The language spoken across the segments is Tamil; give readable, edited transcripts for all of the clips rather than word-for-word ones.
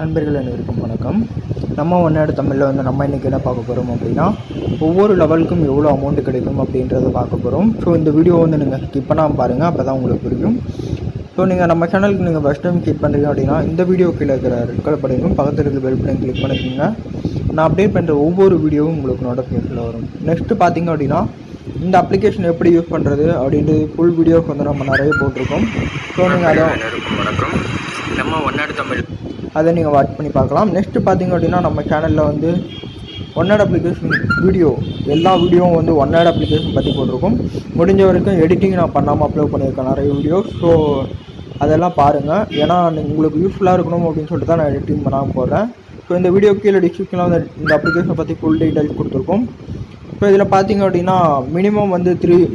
நண்பர்கள் அனைவருக்கும் வணக்கம். நம்ம OneAD தமிழில் வந்து நம்ம இன்றைக்கி என்ன பார்க்க போகிறோம் அப்படின்னா, ஒவ்வொரு லெவலுக்கும் எவ்வளோ அமௌண்ட் கிடைக்கும் அப்படின்றத பார்க்க போகிறோம். ஸோ இந்த வீடியோ வந்து நீங்கள் ஸ்கிப் பண்ணாமல் பாருங்கள், அப்போ தான் உங்களுக்கு புரியும். ஸோ நீங்கள் நம்ம சேனலுக்கு நீங்கள் ஃபஸ்ட் டைம் கிளிக் பண்ணுறீங்க அப்படின்னா இந்த வீடியோ கீழே இருக்கிற ரெட் கலர் பட்டனும் பக்கத்தில் இருக்கிற பெல் பட்டன் கிளிக் பண்ணிக்கோங்க. நான் அப்டேட் பண்ணுற ஒவ்வொரு வீடியோவும் உங்களுக்கு நோட்டிஃபிகேஷனில் வரும். நெக்ஸ்ட்டு பார்த்தீங்க அப்படின்னா, இந்த அப்ளிகேஷன் எப்படி யூஸ் பண்ணுறது அப்படின்ட்டு ஃபுல் வீடியோஸ் வந்து நம்ம நிறைய போட்டிருக்கோம். ஸோ நீங்கள் அதை வணக்கம். நம்ம OneAD தமிழ் அதை நீங்கள் வாட்ச் பண்ணி பார்க்கலாம். நெக்ஸ்ட்டு பார்த்தீங்க அப்படின்னா, நம்ம சேனலில் வந்து OneAD அப்ளிகேஷன் வீடியோ எல்லா வீடியோவும் வந்து OneAD அப்ளிகேஷன் பற்றி போட்டிருக்கோம். முடிஞ்ச வரைக்கும் எடிட்டிங் நான் பண்ணாமல் அப்லோட் பண்ணியிருக்கேன் நிறைய வீடியோ. ஸோ அதெல்லாம் பாருங்கள், ஏன்னா உங்களுக்கு யூஸ்ஃபுல்லாக இருக்கணும் அப்படின்னு சொல்லிட்டு தான் நான் எடிட்டிங் பண்ணாமல் போடுறேன். ஸோ இந்த வீடியோ கீழே டிஸ்கிரிப்ஷனில் வந்து இந்த அப்ளிகேஷனை பற்றி ஃபுல் டீட்டெயில்ஸ் கொடுத்துருக்கோம். ஸோ இதில் பார்த்தீங்க அப்படின்னா மினிமம் வந்து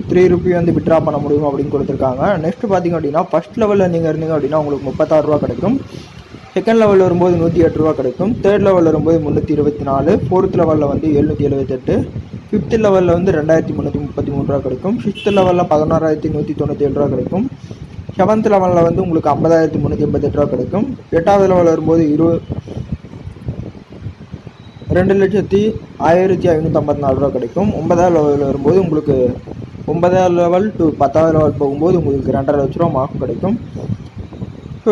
த்ரீ ருபி வந்து விட்ரா பண்ண முடியும் அப்படின்னு கொடுத்துருக்காங்க. நெக்ஸ்ட்டு பார்த்தீங்க அப்படின்னா, ஃபஸ்ட் லெவலில் நீங்கள் இருந்தீங்க அப்படின்னா உங்களுக்கு 36 ரூபா கிடைக்கும். செகண்ட் லெவலில் வரும்போது 108 ரூபா கிடைக்கும். தேர்ட் லெவலில் வரும்போது 324, ஃபோர்த் லெவலில் வந்து 778, ஃபிஃப்த் லெவலில் வந்து 2333 ரூபா கிடைக்கும். சிக்ஸ்த் லெவலில் 16197 ரூபா கிடைக்கும். செவன்த் லெவலில் வந்து உங்களுக்கு 50388 ரூபா கிடைக்கும். எட்டாவது லெவலில் வரும்போது 2,1554 ரூபா கிடைக்கும். 9வது லெவலில் வரும்போது உங்களுக்கு 9வது லெவல் டு 10வது லெவல் போகும்போது உங்களுக்கு 2.5 லட்ச ரூபா மார்க் கிடைக்கும். ஸோ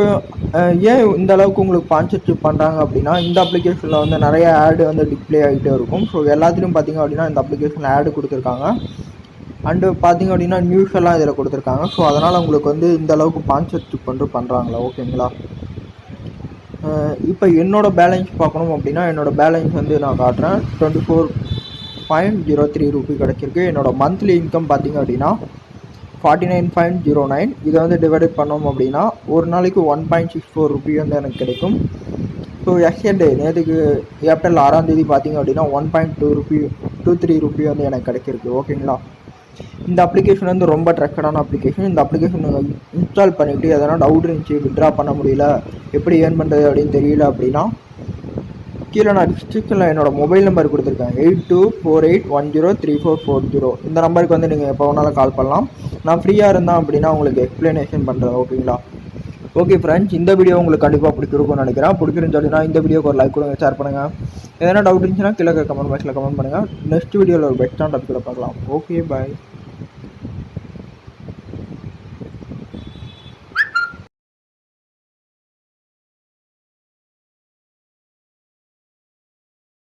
ஏன் இந்த அளவுக்கு உங்களுக்கு ஸ்பான்சர்ஷிப் பண்ணுறாங்க அப்படின்னா, இந்த அப்ளிகேஷனில் வந்து நிறைய ஆடு வந்து டிஸ்ப்ளே ஆகிட்டே இருக்கும். ஸோ எல்லாத்துலேயும் பார்த்திங்க அப்படின்னா இந்த அப்ளிகேஷனில் ஆடு கொடுத்துருக்காங்க. அண்டு பார்த்திங்க அப்படின்னா நியூஸ் எல்லாம் இதில் கொடுத்துருக்காங்க. ஸோ அதனால் உங்களுக்கு வந்து இந்த அளவுக்கு ஸ்பான்சர்ஷிப் பண்ணுறாங்களா, ஓகேங்களா. இப்போ என்னோடய பேலன்ஸ் பார்க்கணும் அப்படின்னா, என்னோடய பேலன்ஸ் வந்து நான் காட்டுறேன். 24.03 ரூபி கிடச்சிருக்கு. என்னோடய மந்த்லி இன்கம் பார்த்திங்க அப்படின்னா 49.09. இதை வந்து டிவைடட் பண்ணோம் அப்படின்னா ஒரு நாளைக்கு 1.64 ரூபி வந்து எனக்கு கிடைக்கும். ஸோ எஸ்டர்டே நேற்றுக்கு ஏப்ரல் 6ஆம் தேதி பார்த்திங்க அப்படின்னா 1.23 ரூபி வந்து எனக்கு கிடைச்சிருக்கு, ஓகேங்களா. இந்த அப்ளிகேஷன் வந்து ரொம்ப ட்ரஸ்டடான அப்ளிகேஷன். இந்த அப்ளிகேஷன் நீங்கள் இன்ஸ்டால் பண்ணிவிட்டு எதனா டவுட் இருந்துச்சு, விட்ரா பண்ண முடியல, எப்படி ஏர்ன் பண்ணுறது அப்படின்னு தெரியல அப்படின்னா, கீழே நான் டிஸ்கிரிப்ஷனில் என்னோடய மொபைல் நம்பர் கொடுத்துருக்கேன். 8248103440. இந்த நம்பருக்கு வந்து நீங்கள் எப்போ வேணாலும் கால் பண்ணலாம். நான் ஃப்ரீயாக இருந்தேன் அப்படின்னா உங்களுக்கு எக்ஸ்ப்ளனேஷன் பண்ணுறேன், ஓகேங்களா. ஓகே ஃப்ரெண்ட்ஸ், இந்த வீடியோ உங்களுக்கு கண்டிப்பாக பிடிச்சிருக்கும்னு நினைக்கிறேன். பிடிச்சிருந்து அப்படின்னா இந்த வீடியோக்கு ஒரு லைக் கொடுங்க, ஷேர் பண்ணுங்கள். எதனா டவுட் இருந்துச்சுன்னா கீழே கமெண்ட் பாக்ஸில் கமெண்ட் பண்ணுங்கள். நெக்ஸ்ட் வீடியோவில் ஒரு பெஸ்ட்டான டாபிக்கில் பார்க்கலாம். ஓகே, பாய்.